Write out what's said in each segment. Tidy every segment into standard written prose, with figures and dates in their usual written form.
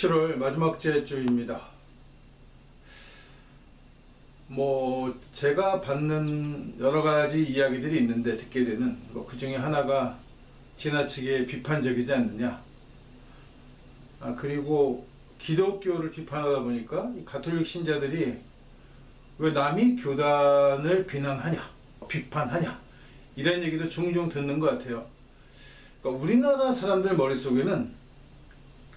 7월 마지막째 주입니다. 제가 받는 여러 가지 이야기들이 있는데 듣게 되는 그 중에 하나가 지나치게 비판적이지 않느냐. 그리고 기독교를 비판하다 보니까 이 가톨릭 신자들이 왜 남이 교단을 비난하냐, 비판하냐, 이런 얘기도 종종 듣는 것 같아요. 그러니까 우리나라 사람들 머릿속에는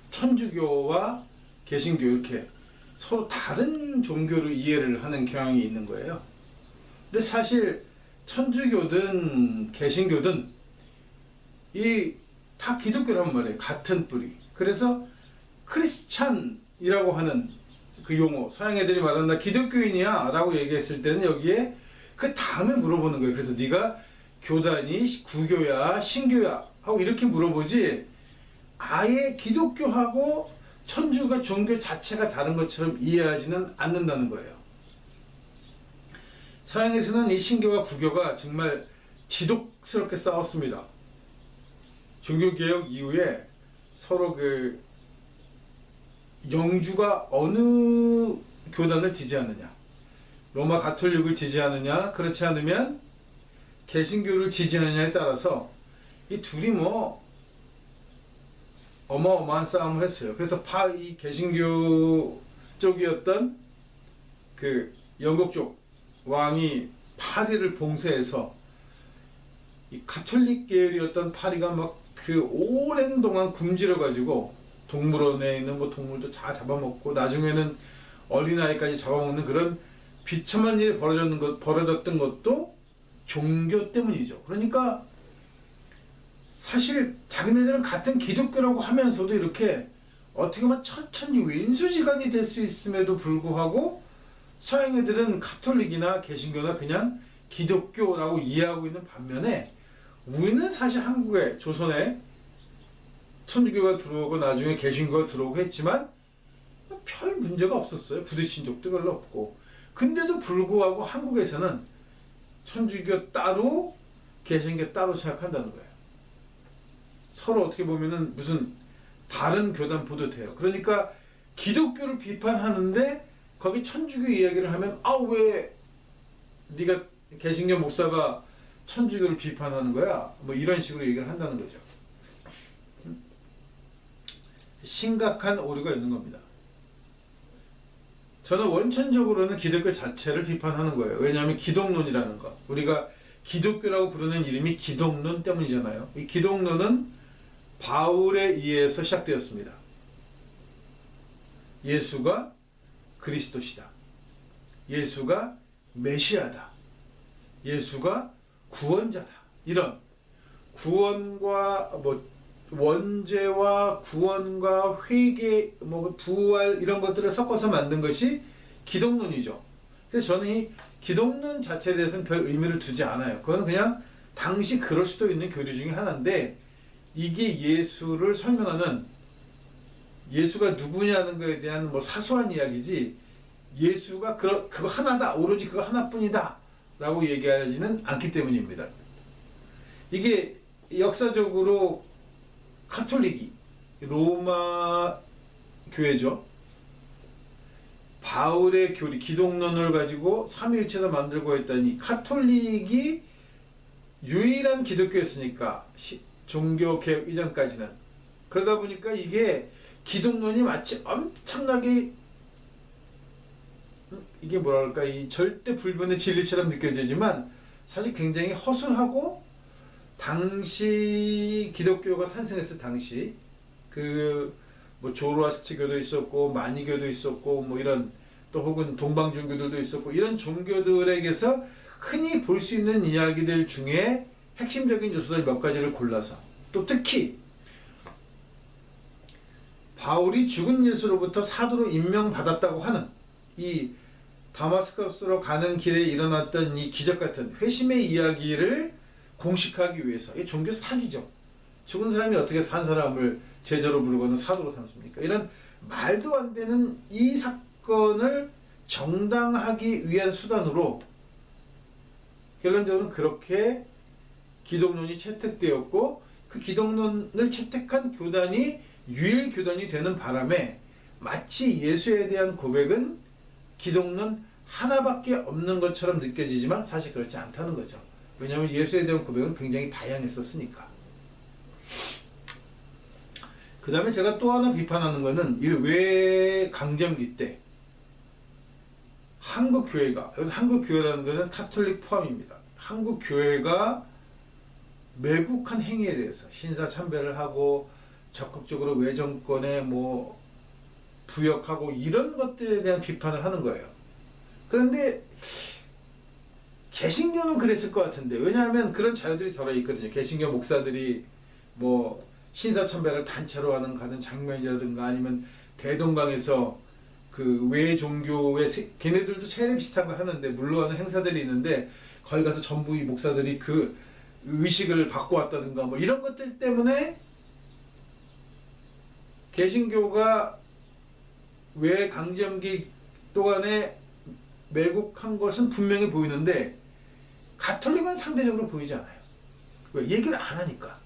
천주교와 개신교 이렇게 서로 다른 종교로 이해를 하는 경향이 있는 거예요. 근데 사실 천주교든 개신교든 이 다 기독교란 말이에요. 같은 뿌리. 그래서 크리스찬이라고 하는 그 용어, 서양 애들이 말하는 나 기독교인이야 라고 얘기했을 때는 여기에 그 다음에 물어보는 거예요. 그래서 네가 교단이 구교야 신교야 하고 이렇게 물어보지, 아예 기독교하고 천주가 종교 자체가 다른 것처럼 이해하지는 않는다는 거예요. 서양에서는 이 신교와 구교가 정말 지독스럽게 싸웠습니다. 종교개혁 이후에 서로 그 영주가 어느 교단을 지지하느냐, 로마 가톨릭을 지지하느냐, 그렇지 않으면 개신교를 지지하느냐에 따라서 이 둘이 어마어마한 싸움을 했어요. 그래서 이 개신교 쪽이었던 그 영국 쪽 왕이 파리를 봉쇄해서 이 가톨릭 계열이었던 파리가 막 그 오랜 동안 굶주려 가지고 동물원에 있는 동물도 다 잡아먹고 나중에는 어린아이까지 잡아먹는 그런 비참한 일이 벌어졌던 것도 종교 때문이죠. 그러니까 사실 자기네들은 같은 기독교라고 하면서도 이렇게 어떻게 보면 천천히 윈수지간이 될 수 있음에도 불구하고 서양 애들은 가톨릭이나 개신교나 그냥 기독교라고 이해하고 있는 반면에 우리는 사실 한국에, 조선에 천주교가 들어오고 나중에 개신교가 들어오고 했지만 별 문제가 없었어요. 부딪힌 적도 별로 없고. 근데도 불구하고 한국에서는 천주교 따로 개신교 따로 생각한다는 거예요. 서로 어떻게 보면은 무슨 다른 교단 보듯해요. 그러니까 기독교를 비판하는데 거기 천주교 이야기를 하면 왜 네가 개신교 목사가 천주교를 비판하는 거야? 이런 식으로 얘기를 한다는 거죠. 심각한 오류가 있는 겁니다. 저는 원천적으로는 기독교 자체를 비판하는 거예요. 왜냐하면 기독론이라는 것, 우리가 기독교라고 부르는 이름이 기독론 때문이잖아요. 이 기독론은 바울에 의해서 시작되었습니다. 예수가 그리스도시다. 예수가 메시아다. 예수가 구원자다. 이런 구원과 원죄와 구원과 회개, 부활 이런 것들을 섞어서 만든 것이 기독론이죠. 그래서 저는 이 기독론 자체에 대해서는 별 의미를 두지 않아요. 그건 그냥 당시 그럴 수도 있는 교리 중에 하나인데, 이게 예수를 설명하는, 예수가 누구냐는 것에 대한 사소한 이야기지, 예수가 그거 하나다, 오로지 그거 하나뿐이다 라고 얘기하지는 않기 때문입니다. 이게 역사적으로 가톨릭이, 로마 교회죠, 바울의 교리, 기독론을 가지고 삼위일체를 만들고 했다니, 가톨릭이 유일한 기독교였으니까, 종교개혁 이전까지는. 그러다 보니까 이게 기독론이 마치 엄청나게, 이게 뭐랄까, 이 절대 불변의 진리처럼 느껴지지만 사실 굉장히 허술하고, 당시 기독교가 탄생했을 당시 조로아스트교도 있었고 마니교도 있었고 이런, 또 혹은 동방종교들도 있었고, 이런 종교들에게서 흔히 볼 수 있는 이야기들 중에 핵심적인 요소들 몇 가지를 골라서, 또 특히 바울이 죽은 예수로부터 사도로 임명받았다고 하는 이 다마스커스로 가는 길에 일어났던 이 기적같은 회심의 이야기를 공식하기 위해서, 이 종교 사기죠. 죽은 사람이 어떻게 산 사람을 제자로 부르거나 사도로 삼습니까? 이런 말도 안 되는 이 사건을 정당하기 위한 수단으로 결론적으로 그렇게 기독론이 채택되었고, 그 기독론을 채택한 교단이 유일 교단이 되는 바람에 마치 예수에 대한 고백은 기독론 하나밖에 없는 것처럼 느껴지지만 사실 그렇지 않다는 거죠. 왜냐하면 예수에 대한 고백은 굉장히 다양했었으니까. 그 다음에 제가 또 하나 비판하는 거는 이 외강점기 때 한국 교회가, 여기서 한국 교회라는 것은 카톨릭 포함입니다. 한국 교회가 매국한 행위에 대해서 신사 참배를 하고 적극적으로 외정권에 뭐 부역하고 이런 것들에 대한 비판을 하는 거예요. 그런데 개신교는 그랬을 것 같은데, 왜냐하면 그런 자료들이 들어있거든요. 개신교 목사들이 뭐 신사 참배를 단체로 가는 장면이라든가, 아니면 대동강에서 그 외 종교의 걔네들도 세례 비슷한 거 하는데 물러가는 행사들이 있는데 거기 가서 전부 이 목사들이 그 의식을 받고 왔다든가 뭐 이런 것들 때문에 개신교가 외 강점기 동안에 매국한 것은 분명히 보이는데 가톨릭은 상대적으로 보이지 않아요. 왜? 얘기를 안 하니까.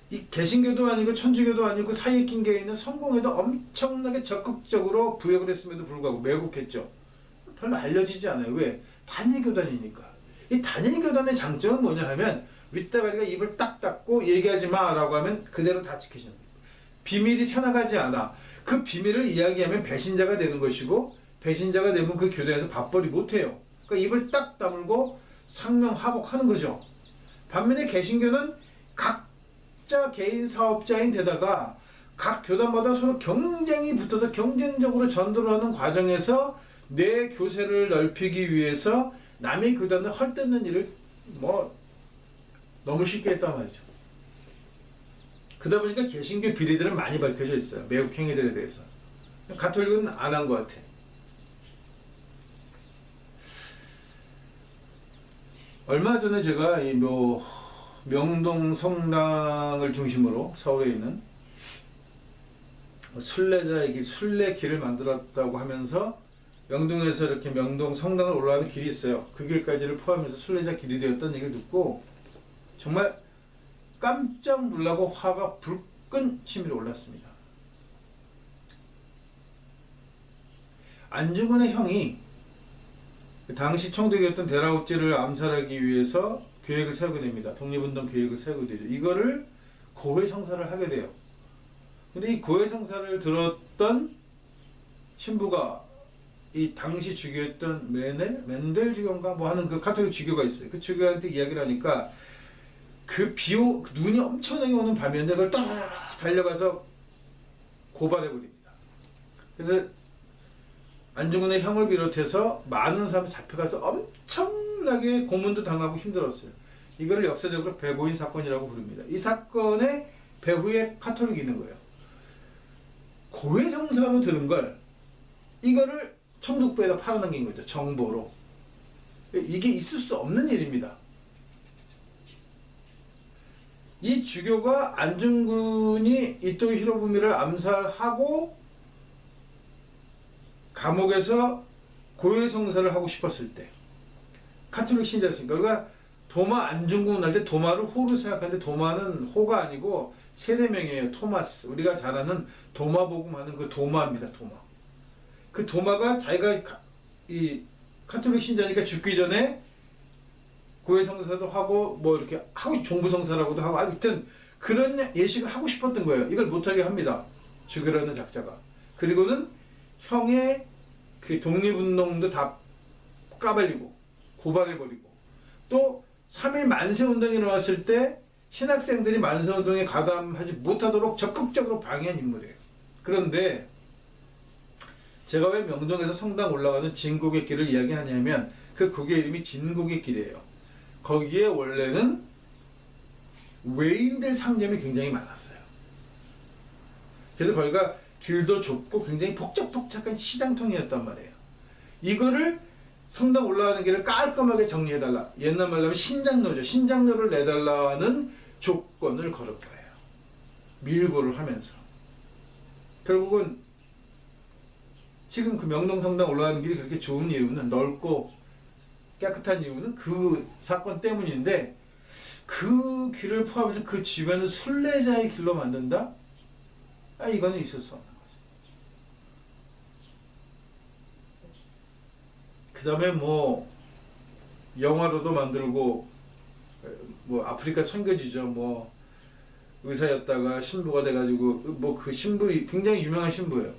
이 개신교도 아니고 천주교도 아니고 사이에 낀 게 있는 성공회도 엄청나게 적극적으로 부역을 했음에도 불구하고 매국했죠. 별로 알려지지 않아요. 왜? 단일교단이니까. 이 단일교단의 장점은 뭐냐 하면 윗다가리가 입을 딱 닫고 얘기하지 마 라고 하면 그대로 다 지키시는 거예요. 비밀이 새나가지 않아. 그 비밀을 이야기하면 배신자가 되는 것이고, 배신자가 되면 그 교단에서 밥벌이 못해요. 그러니까 입을 딱 다물고 상명하복하는 거죠. 반면에 개신교는 각자 개인 사업자인 데다가 각 교단마다 서로 경쟁이 붙어서 경쟁적으로 전도를 하는 과정에서 내 교세를 넓히기 위해서 남의 교단을 헐뜯는 일을 뭐 너무 쉽게 했단 말이죠. 그러다 보니까 개신교 비리들은 많이 밝혀져 있어요. 매국 행위들에 대해서. 가톨릭은 안 한 것 같아. 얼마 전에 제가 이 명동 성당을 중심으로 서울에 있는 순례자의 순례길을 만들었다고 하면서 명동에서 이렇게 명동 성당을 올라가는 길이 있어요. 그 길까지를 포함해서 순례자 길이 되었다는 얘기를 듣고 정말 깜짝 놀라고 화가 불끈 치밀어 올랐습니다. 안중근의 형이 당시 총독이었던 대라우찌를 암살하기 위해서 계획을 세우게 됩니다. 독립운동 계획을 세우게 되죠. 이거를 고해성사를 하게 돼요. 근데 이 고해성사를 들었던 신부가 이 당시 주교였던 맨델 주교인가 뭐 하는 그 카톨릭 주교가 있어요. 그 주교한테 이야기를 하니까 눈이 엄청나게 오는 밤이었는데 그걸 딱 달려가서 고발해버립니다. 그래서 안중근의 형을 비롯해서 많은 사람이 잡혀가서 엄청나게 고문도 당하고 힘들었어요. 이거를 역사적으로 배고인 사건이라고 부릅니다. 이 사건의 배후에 카톨릭이 있는 거예요. 고해성사로 들은 걸 이거를 총독부에다 팔아넘긴 거죠. 정보로. 이게 있을 수 없는 일입니다. 이 주교가 안중근이 이토 히로부미를 암살하고 감옥에서 고해성사를 하고 싶었을 때 카톨릭 신자였으니까 우리가 도마 안중근 할 때 도마를 호로 생각하는데 도마는 호가 아니고 세대명이에요. 토마스. 우리가 잘 아는 도마복음 하는 그 도마입니다. 도마. 그 도마가 자기가 이 카톨릭 신자니까 죽기 전에 고해성사도 하고 뭐 이렇게 하고 종부성사라고도 하고 하여튼 그런 예식을 하고 싶었던 거예요. 이걸 못하게 합니다. 죽이려는 작자가. 그리고는 형의 그 독립운동도 다 까발리고 고발해버리고 또 3.1 만세운동이 일어났을 때 신학생들이 만세운동에 가담하지 못하도록 적극적으로 방해한 인물이에요. 그런데 제가 왜 명동에서 성당 올라가는 진국의 길을 이야기하냐면 그 곡의 이름이 진국의 길이에요. 거기에 원래는 외인들 상점이 굉장히 많았어요. 그래서 거기가 길도 좁고 굉장히 복잡복잡한 시장통이었단 말이에요. 이거를 성당 올라가는 길을 깔끔하게 정리해달라. 옛날 말로 하면 신장로죠. 신장로를 내달라는 조건을 걸은 거예요. 밀고를 하면서. 결국은 지금 그 명동성당 올라가는 길이 그렇게 좋은 이유는 넓고 깨끗한 이유는 그 사건 때문인데 그 길을 포함해서 그 주변을 순례자의 길로 만든다? 이거는 있을 수 없는 거죠. 그 다음에 뭐 영화로도 만들고 뭐 아프리카 선교지죠. 뭐 의사였다가 신부가 돼가지고 뭐 그 신부 굉장히 유명한 신부예요.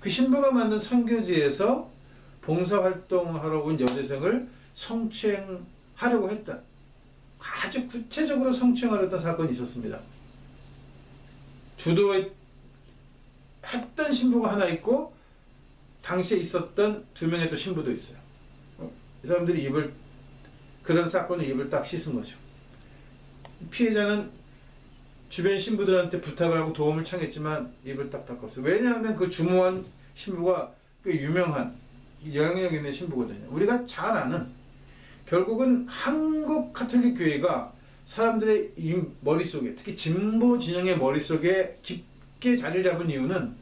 그 신부가 만든 선교지에서 봉사활동하러 온 여대생을 성추행하려고 했던, 아주 구체적으로 성추행하려 했던 사건이 있었습니다. 주도했던 신부가 하나 있고 당시에 있었던 2명의 또 신부도 있어요. 이 사람들이 그런 사건에 입을 딱 씻은 거죠. 피해자는 주변 신부들한테 부탁을 하고 도움을 청했지만 입을 딱 닫았어요. 왜냐하면 그 주무한 신부가 꽤 유명한 영향력 있는 신부거든요. 우리가 잘 아는, 결국은 한국 카톨릭 교회가 사람들의 머릿속에, 특히 진보 진영의 머릿속에 깊게 자리를 잡은 이유는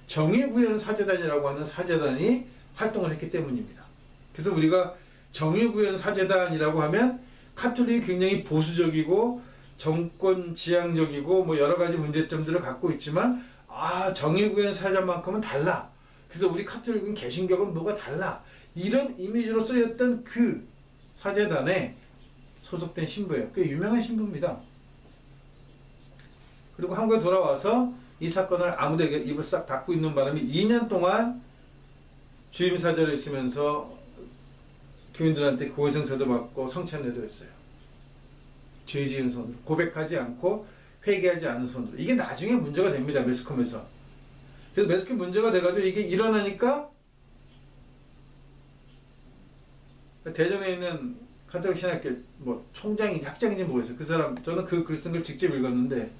정의구현 사제단이라고 하는 사제단이 활동을 했기 때문입니다. 그래서 우리가 정의구현 사제단이라고 하면 카톨릭이 굉장히 보수적이고 정권 지향적이고 뭐 여러 가지 문제점들을 갖고 있지만, 정의구현 사제단만큼은 달라. 그래서 우리 카톨릭은 개신교는 뭐가 달라. 이런 이미지로 쓰였던 그 사제단에 소속된 신부예요. 꽤 유명한 신부입니다. 그리고 한국에 돌아와서 이 사건을 아무데게 입을 싹 닫고 있는 바람에 2년 동안 주임사제로 있으면서 교인들한테 고해성사도 받고 성찬례도 했어요. 죄 지은 손으로, 고백하지 않고 회개하지 않은 손으로. 이게 나중에 문제가 됩니다. 매스컴에서. 그래서 매스컴 문제가 돼가지고 이게 일어나니까 대전에 있는 카톨릭 신학교 뭐 총장인지 학장인지 모르겠어요. 그 사람, 저는 그 글 쓴 걸 직접 읽었는데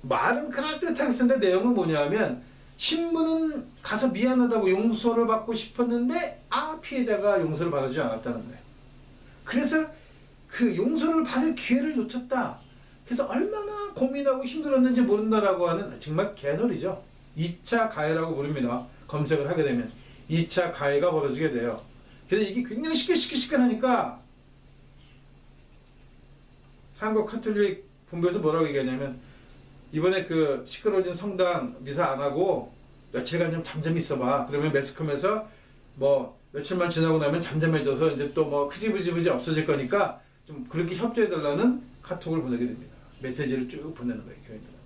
말은 그럴듯하게 쓴데 내용은 뭐냐면, 신부는 가서 미안하다고 용서를 받고 싶었는데 피해자가 용서를 받아주지 않았다는 거예요. 그래서 그 용서를 받을 기회를 놓쳤다. 그래서 얼마나 고민하고 힘들었는지 모른다라고 하는, 정말 개소리죠. 2차 가해라고 부릅니다. 검색을 하게 되면 2차 가해가 벌어지게 돼요. 그래서 이게 굉장히 시끌시끌하니까 한국 카톨릭 본부에서 뭐라고 얘기하냐면, 이번에 그 시끄러워진 성당 미사 안 하고 며칠간 좀 잠잠히 있어봐. 그러면 매스컴에서 뭐 며칠만 지나고 나면 잠잠해져서 이제 또 뭐 흐지부지 없어질 거니까 좀 그렇게 협조해달라는 카톡을 보내게 됩니다. 메시지를 쭉 보내는 거예요, 교인들한테.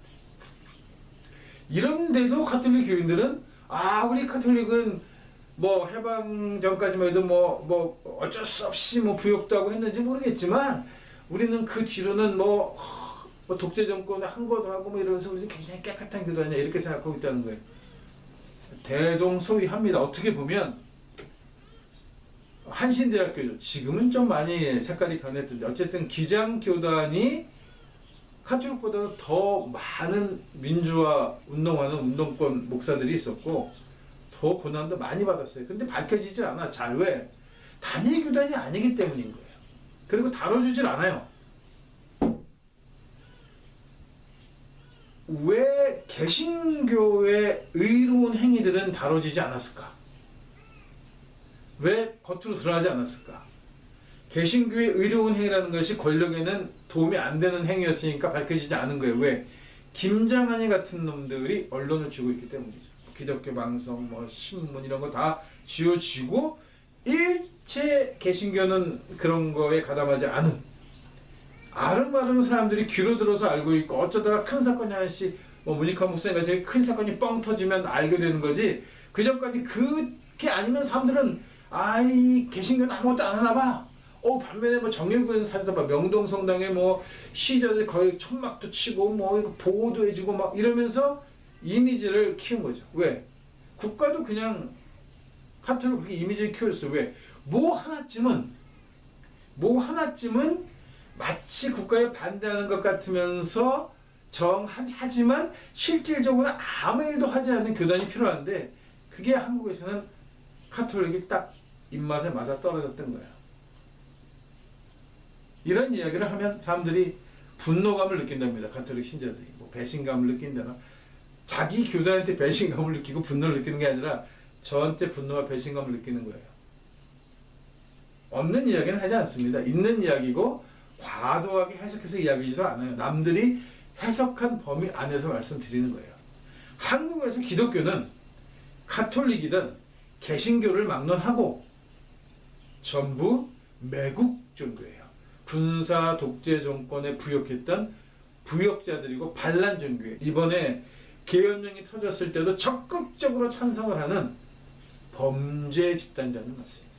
이런데도 카톨릭 교인들은 우리 카톨릭은 뭐 해방 전까지만 해도 뭐 어쩔 수 없이 뭐 부역도 하고 했는지 모르겠지만 우리는 그 뒤로는 뭐 독재 정권에 한 것도 하고 뭐 이러면서 우리는 굉장히 깨끗한 교도 아니냐, 이렇게 생각하고 있다는 거예요. 대동소이합니다. 어떻게 보면 한신대학교죠. 지금은 좀 많이 색깔이 변했던데 어쨌든 기장교단이 카톨릭보다도 더 많은 민주화 운동하는 운동권 목사들이 있었고 더 고난도 많이 받았어요. 근데 밝혀지질 않아. 잘 왜? 단일 교단이 아니기 때문인 거예요. 그리고 다뤄주질 않아요. 왜 개신교의 의로운 행위들은 다뤄지지 않았을까? 왜 겉으로 드러나지 않았을까? 개신교의 의로운 행위라는 것이 권력에는 도움이 안 되는 행위였으니까 밝혀지지 않은 거예요. 왜? 김장한이 같은 놈들이 언론을 쥐고 있기 때문이죠. 기독교 방송, 뭐 신문 이런 거 다 쥐어쥐고 일체 개신교는 그런 거에 가담하지 않은, 아름아름 사람들이 귀로 들어서 알고 있고 어쩌다가 큰 사건이 하나씩 문익환 목사님같이 큰 사건이 뻥 터지면 알게 되는 거지, 그 전까지 그게 아니면 사람들은 이 개신교는 아무것도 안 하나 봐. 반면에 뭐 정일구현 사제단 봐, 명동 성당에 뭐 시저들 거의 천막도 치고 뭐 보호도 해주고 막 이러면서 이미지를 키운 거죠. 왜? 국가도 그냥 카톨릭 그렇게 이미지를 키웠어요. 왜? 뭐 하나쯤은 마치 국가에 반대하는 것 같으면서 정하지만 실질적으로 아무 일도 하지 않는 교단이 필요한데, 그게 한국에서는 카톨릭이 딱 입맛에 맞아 떨어졌던 거예요. 이런 이야기를 하면 사람들이 분노감을 느낀답니다. 카톨릭 신자들이 뭐 배신감을 느낀다나, 자기 교단한테 배신감을 느끼고 분노를 느끼는 게 아니라 저한테 분노와 배신감을 느끼는 거예요. 없는 이야기는 하지 않습니다. 있는 이야기고 과도하게 해석해서 이야기하지 않아요. 남들이 해석한 범위 안에서 말씀드리는 거예요. 한국에서 기독교는 가톨릭이든 개신교를 막론하고 전부 매국 종교예요. 군사 독재 정권에 부역했던 부역자들이고 반란 종교예요. 이번에 계엄령이 터졌을 때도 적극적으로 찬성을 하는 범죄 집단이라는 것이에요.